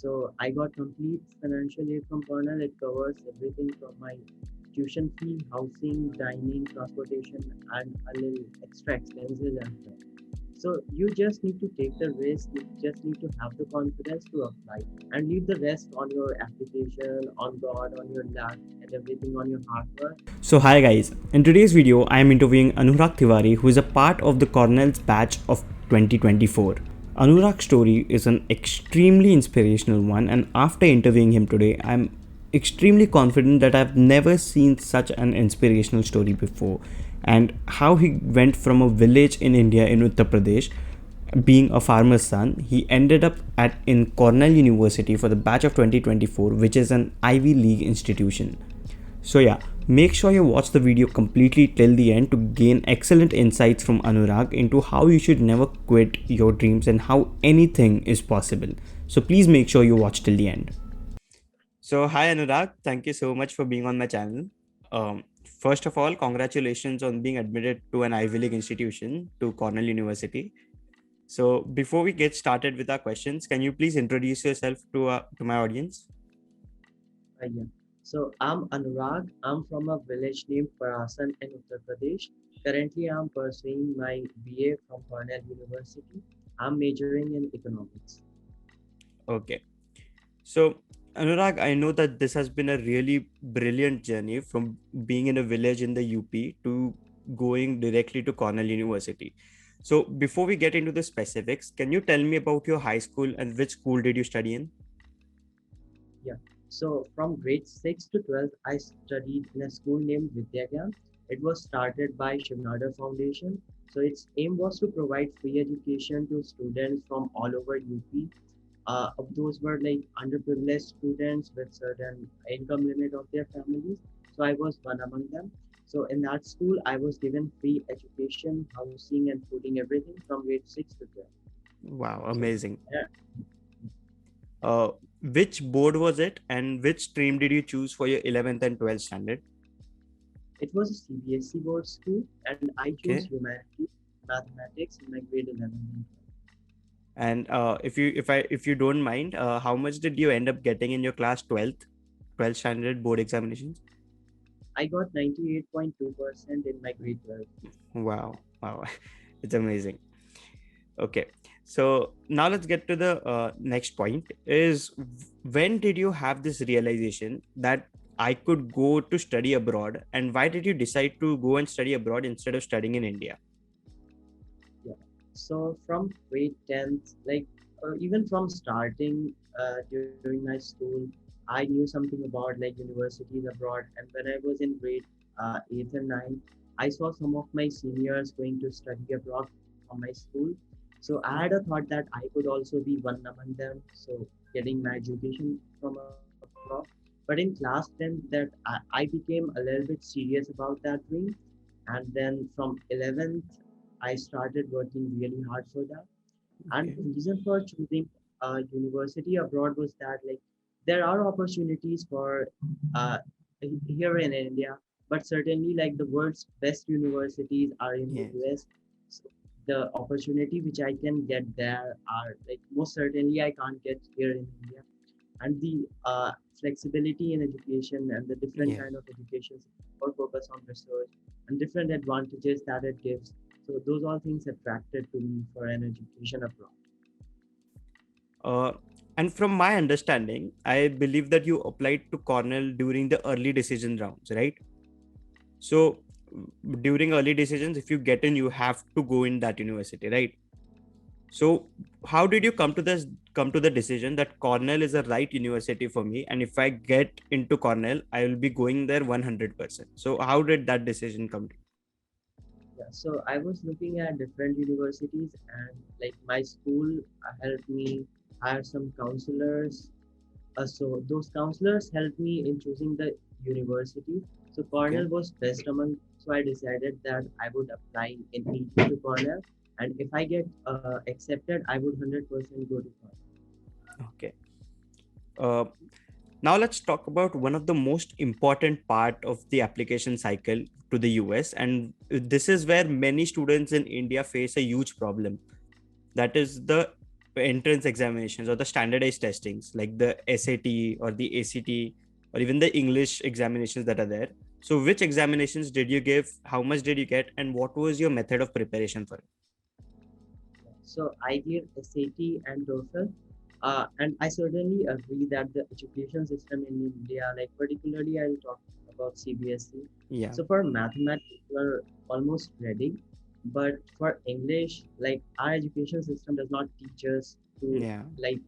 So I got complete financial aid from Cornell. It covers everything from my tuition fee, housing, dining, transportation, and a little extra expenses as well. So you just need to take the risk. You just need to have the confidence to apply and leave the rest on your application, on God, on your luck, and everything on your hard work. So hi guys, in today's video I am interviewing Anurag Tiwari, who is a part of the Cornell's batch of 2024. Anurag's story is an extremely inspirational one, and after interviewing him today I am extremely confident that I've never seen such an inspirational story before, and how he went from a village in India in Uttar Pradesh, being a farmer's son, he ended up at in Cornell University for the batch of 2024, which is an Ivy League institution. So yeah, make sure you watch the video completely till the end to gain excellent insights from Anurag into how you should never quit your dreams and how anything is possible. So please make sure you watch till the end. So hi Anurag, thank you so much for being on my channel. First of all, congratulations on being admitted to an Ivy League institution, to Cornell University. So before we get started with our questions, can you please introduce yourself to my audience? Yeah. So I'm Anurag. I'm from a village named Parasan in Uttar Pradesh. Currently, I'm pursuing my BA from Cornell University. I'm majoring in economics. Okay. So, Anurag, I know that this has been a really brilliant journey from being in a village in the UP to going directly to Cornell University. So, before we get into the specifics, can you tell me about your high school and which school did you study in? Yeah. So from grade 6 to 12th, I studied in a school named Vidyagyan. It was started by Shivnadar Foundation. So its aim was to provide free education to students from all over UP. Those were like underprivileged students with certain income limit of their families. So I was one among them. So in that school, I was given free education, housing, and fooding, everything from grade 6 to 12. Wow, So amazing. yeah, Uh, which board was it and which stream did you choose for your 11th and 12th standard? it was a CBSE board school, and I chose Okay. humanities, mathematics in my grade 11 and 12. And if you don't mind, how much did you end up getting in your class 12th standard board examinations? I got 98.2% in my grade 12. Wow, wow, it's amazing. Okay, so now let's get to the next point. Is when did you have this realization that I could go to study abroad, and why did you decide to go and study abroad instead of studying in India? Yeah. So from grade 10th, like even from starting during my school, I knew something about like universities abroad. And when I was in grade 8th and 9th, I saw some of my seniors going to study abroad from my school. So I had a thought that I could also be one among them. So getting my education from abroad. But in class 10th, I became a little bit serious about that dream. And then from 11th, I started working really hard for that. And Okay. the reason for choosing university abroad was that like there are opportunities for uh, here in India, but certainly like the world's best universities are in the Yes. US. So the opportunity which I can get there are like most certainly I can't get here in India. And the flexibility in education and the different Yeah. kind of education, more focus on research and different advantages that it gives. So those all things attracted to me for an education abroad. Uh, and from my understanding, I believe that you applied to Cornell during the early decision rounds, right? So during early decisions, if you get in, you have to go in that university, right? So how did you come to the decision that Cornell is the right university for me, and if I get into Cornell, I will be going there 100%. So how did that decision come to? Yeah, so I was looking at different universities, and like my school helped me hire some counselors. So those counselors helped me in choosing the university. So Okay. Cornell was best among. So I decided that I would apply in NEET to Cornell, and if I get accepted, I would 100% go to Cornell. Okay. Uh, Now let's talk about one of the most important part of the application cycle to the US, and this is where many students in India face a huge problem. That is the entrance examinations or the standardized testings like the SAT or the ACT or even the English examinations that are there. So which examinations did you give? How much did you get? And what was your method of preparation for it? So I did SAT and TOEFL, and I certainly agree that the education system in India, like particularly I'll talk about CBSE. Yeah. So for mathematics, we're almost ready, but for English, like our education system does not teach us to Yeah. like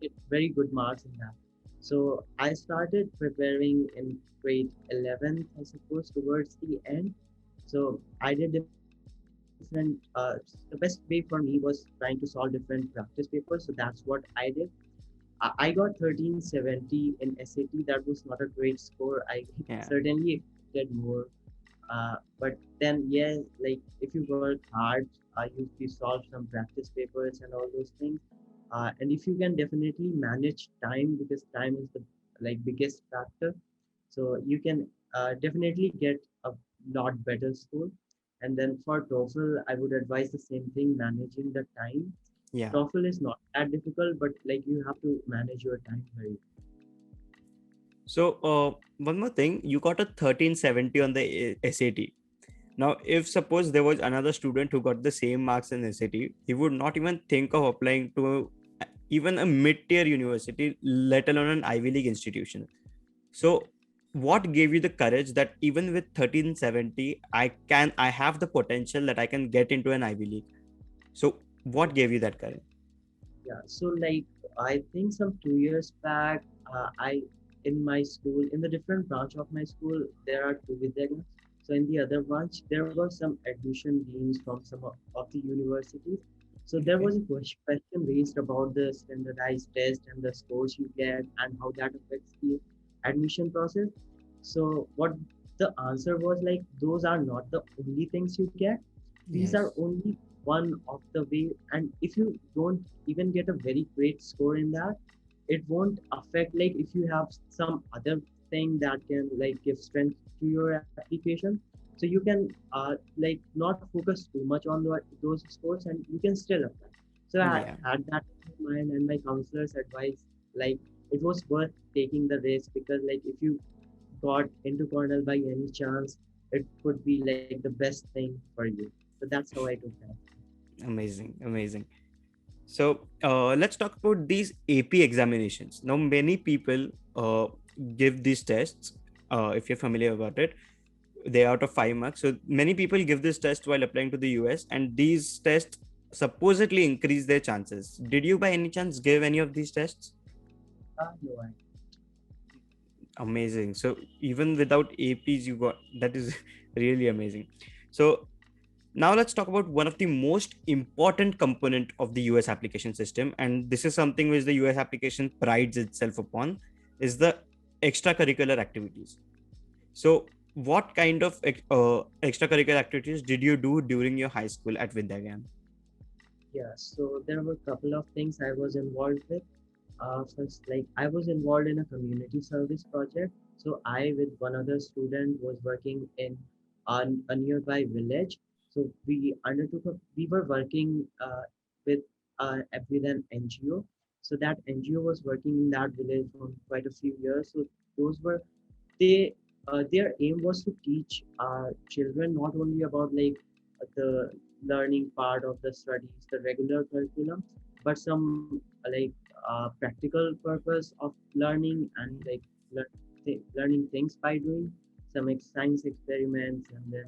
get very good marks in that. So I started preparing in grade 11th, I suppose, towards the end. So I did different. The best way for me was trying to solve different practice papers. So that's what I did. I got 1370 in SAT. That was not a great score. I Yeah. certainly expected more. But then, yeah, like if you work hard, you solve some practice papers and all those things. And if you can definitely manage time, because time is the like biggest factor, so you can definitely get a lot better score. And then for TOEFL, I would advise the same thing, managing the time. Yeah. TOEFL is not that difficult, but like you have to manage your time very. So one more thing, you got a 1370 on the SAT. Now, if suppose there was another student who got the same marks in SAT, he would not even think of applying to even a mid-tier university, let alone an Ivy League institution. So, what gave you the courage that even with 1370, I have the potential that I can get into an Ivy League? So, what gave you that courage? Yeah, so like I think some 2 years back, I in my school, in the different branch of my school, there are two Vidyagyan. So in the other branch, there were some admission deans from some of the universities. So there Okay. was a question raised about the standardized test and the scores you get and how that affects the admission process. So what the answer was like, those are not the only things you get. These are Yes. only one of the way, and if you don't even get a very great score in that, it won't affect like if you have some other thing that can like give strength to your application. So you can like not focus too much on those scores and you can still apply. So I Yeah. had that in mind, and my counselors advised like it was worth taking the risk, because like if you got into Cornell by any chance, it could be like the best thing for you. So that's how I took that. Amazing. Amazing. So let's talk about these AP examinations. Now, many people give these tests. If you're familiar about it, they're out of 5 marks. So many people give this test while applying to the US, and these tests supposedly increase their chances. Did you, by any chance, give any of these tests? No, Amazing. So even without APs, you got that is really amazing. So now let's talk about one of the most important component of the US application system, and this is something which the US application prides itself upon, is the extracurricular activities. So what kind of extracurricular activities did you do during your high school at Vidyagyan? yeah, so there were a couple of things I was involved with. First, like I was involved in a community service project. So I, with one other student, was working in a nearby village. So we were working with with an NGO. So that NGO was working in that village for quite a few years. So those were they their aim was to teach children not only about like the learning part of the studies, the regular curriculum, but some practical purpose of learning and like learning things by doing some science experiments, and then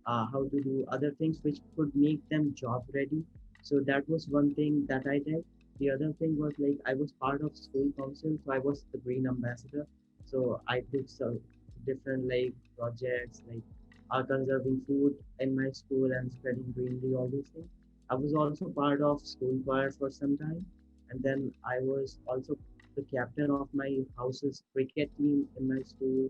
how to do other things which could make them job ready. So that was one thing that I did. The other thing was like I was part of school council, so I was the green ambassador. So I did some different like projects like conserving food in my school and spreading greenery, all these things. I was also part of school choir for some time, and then I was also the captain of my house's cricket team in my school,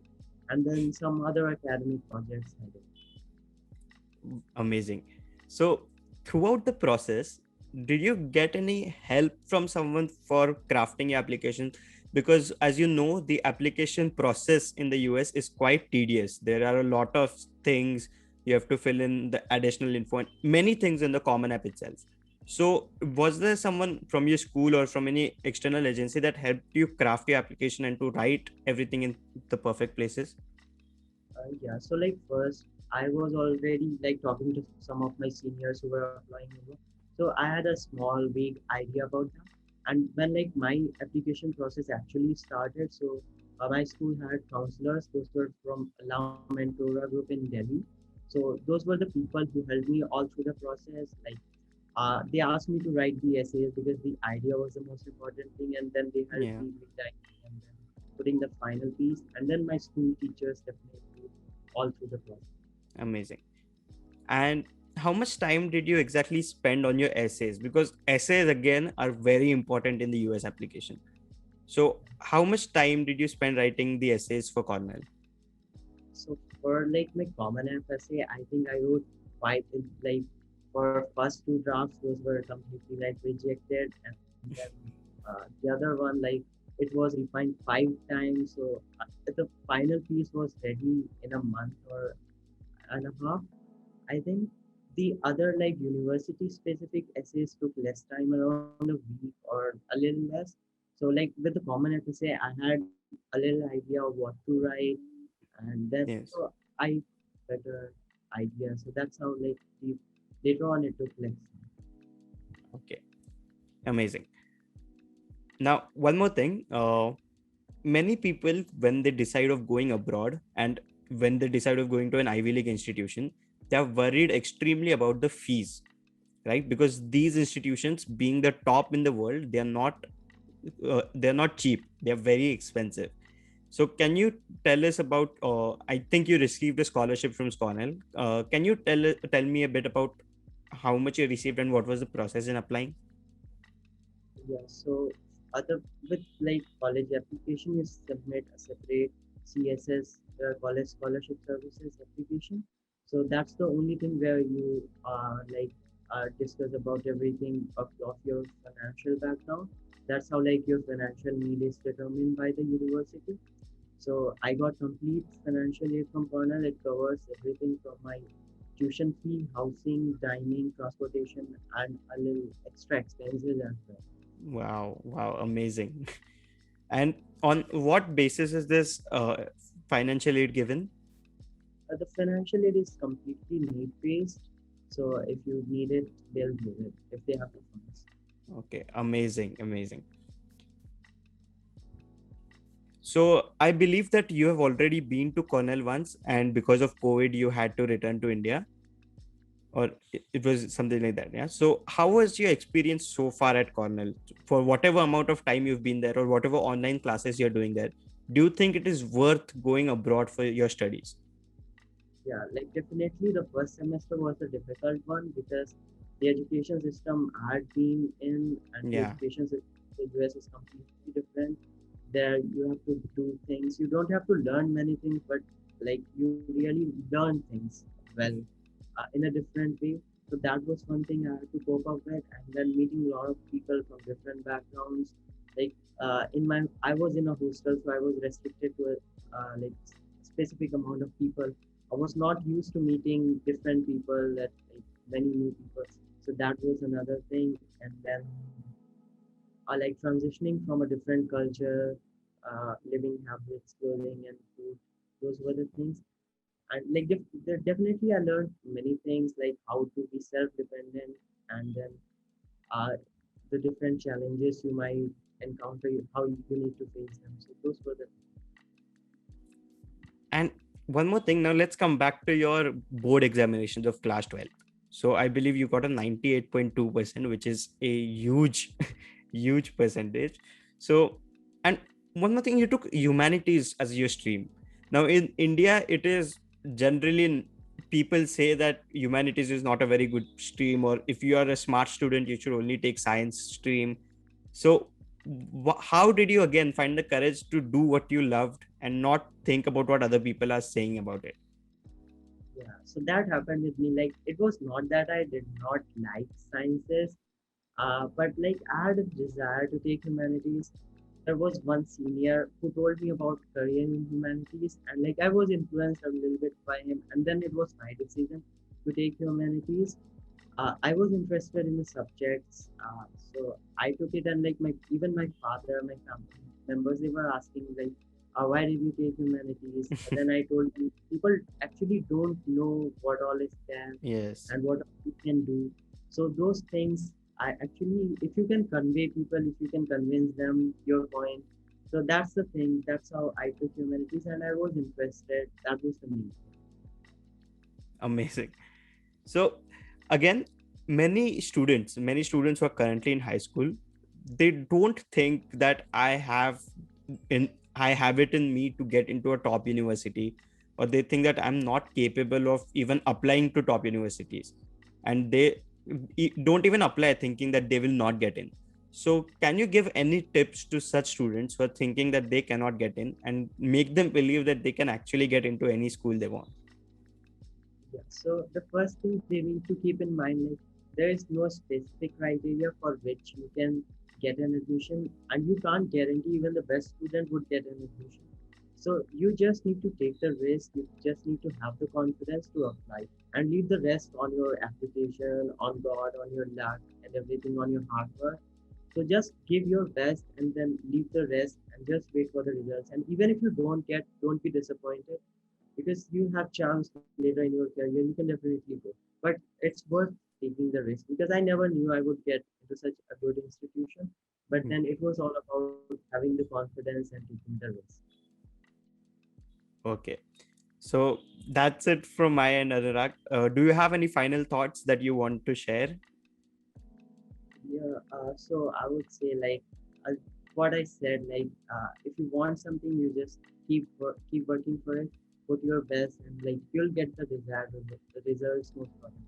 and then some other academic projects I did. Amazing. So, throughout the process, did you get any help from someone for crafting your application? Because, as you know, the application process in the US is quite tedious. There are a lot of things you have to fill in, the additional info, and many things in the Common App itself. So, was there someone from your school or from any external agency that helped you craft your application and to write everything in the perfect places? Yeah, so like first, I was already like talking to some of my seniors who were applying over. So I had a small, vague idea about them. And when like my application process actually started, so my school had counselors. Those were from La Mentora group in Delhi. So those were the people who helped me all through the process. Like they asked me to write the essays because the idea was the most important thing, and then they helped Yeah, me rewriting and then putting the final piece. And then my school teachers definitely all through the process. amazing. And how much time did you exactly spend on your essays? Because essays again are very important in the US application. So, how much time did you spend writing the essays for Cornell? So for like my common app essay, I think I wrote five like for first two drafts, those were completely like rejected, and then the other one like it was refined 5 times. So the final piece was ready in a month or and a half. I think the other like university specific essays took less time, around a week or a little less. So like with the common app essay, I had a little idea of what to write, and then Yes. so I better idea. So that's how like later on it took less. Okay. Amazing. Now, one more thing. Many people, when they decide of going abroad and when they decide of going to an Ivy League institution, they are worried extremely about the fees, right? Because these institutions, being the top in the world, they're not cheap. They're very expensive. So, can you tell us about? I think you received a scholarship from Cornell. Can you tell me a bit about how much you received and what was the process in applying? Yeah, so other with like college application, you submit a separate CSS college scholarship services application. So that's the only thing where you discuss about everything of your financial background. That's how like your financial need is determined by the university. So I got complete financial aid from Cornell. It covers everything from my tuition fee, housing, dining, transportation, and a little extra expenses as well. Wow, wow, amazing. And on what basis is this financial aid given? The financial aid is completely need based. So if you need it, they'll give it if they have the funds. Okay, amazing, amazing. So I believe that you have already been to Cornell once, and because of COVID, you had to return to India, or it was something like that. Yeah. So how was your experience so far at Cornell? For whatever amount of time you've been there, or whatever online classes you're doing there, do you think it is worth going abroad for your studies? Yeah, like definitely the first semester was a difficult one because the education system I had been in and the Yeah. education system in the US is completely different. There you have to do things. You don't have to learn many things, but like you really learn things well in a different way. So that was one thing I had to cope up with, and then meeting a lot of people from different backgrounds. Like I was in a hostel, so I was restricted to a specific amount of people. I was not used to meeting different people, that like many new people. So that was another thing, and then like transitioning from a different culture, living habits, clothing, and food. Those were the things. And like definitely, I learned many things like how to be self-dependent, and then uh, the different challenges you might encounter, how you need to face them. So those were the And one more thing, now let's come back to your board examinations of class 12. So I believe you got a 98.2%, which is a huge, huge percentage. So, and one more thing, you took humanities as your stream. Now in India, it is generally people say that humanities is not a very good stream, or if you are a smart student, you should only take science stream. So, how did you again find the courage to do what you loved and not think about what other people are saying about it? yeah. So that happened with me. Like it was not that I did not like sciences, but like I had a desire to take humanities. There was one senior who told me about career in humanities, and like I was influenced a little bit by him, and then it was my decision to take humanities. I was interested in the subjects, so I took it, and like my even my father, my family members, they were asking like, why did you take humanities? And then I told them people actually don't know what all is there Yes. and what you can do. So those things, I actually, if you can convey people, if you can convince them your point, so that's the thing. That's how I took humanities, and I was interested. That was the main. Amazing. So again, many students who are currently in high school, they don't think that in I have it in me to get into a top university, or they think that I'm not capable of even applying to top universities, and they don't even apply thinking that they will not get in. So can you give any tips to such students who are thinking that they cannot get in, and make them believe that they can actually get into any school they want? Yeah. So the first thing they need to keep in mind, like there is no specific criteria for which you can get an admission, and you can't guarantee even the best student would get an admission. So you just need to take the risk. You just need to have the confidence to apply, and leave the rest on your application, on God, on your luck, and everything on your hard work. So just give your best and then leave the rest and just wait for the results. And even if you don't get, don't be disappointed because you have chance later in your career. You can definitely go, but it's worth taking the risk because I never knew I would get into such a good institution. But Hmm. then it was all about having the confidence and taking the risk. Okay. So that's it from my end, Anurag. Do you have any final thoughts that you want to share? Yeah, so I would say like uh, what I said, like if you want something, you just keep working for it, put your best, and like you'll get the desired result, the results most probably.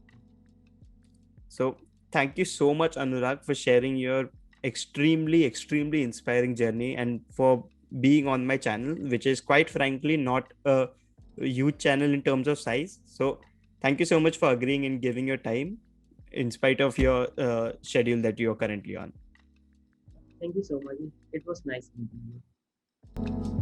So thank you so much, Anurag, for sharing your extremely inspiring journey, and for being on my channel, which is quite frankly not a huge channel in terms of size. So thank you so much for agreeing and giving your time in spite of your schedule that you're currently on. Thank you so much. It was nice meeting you.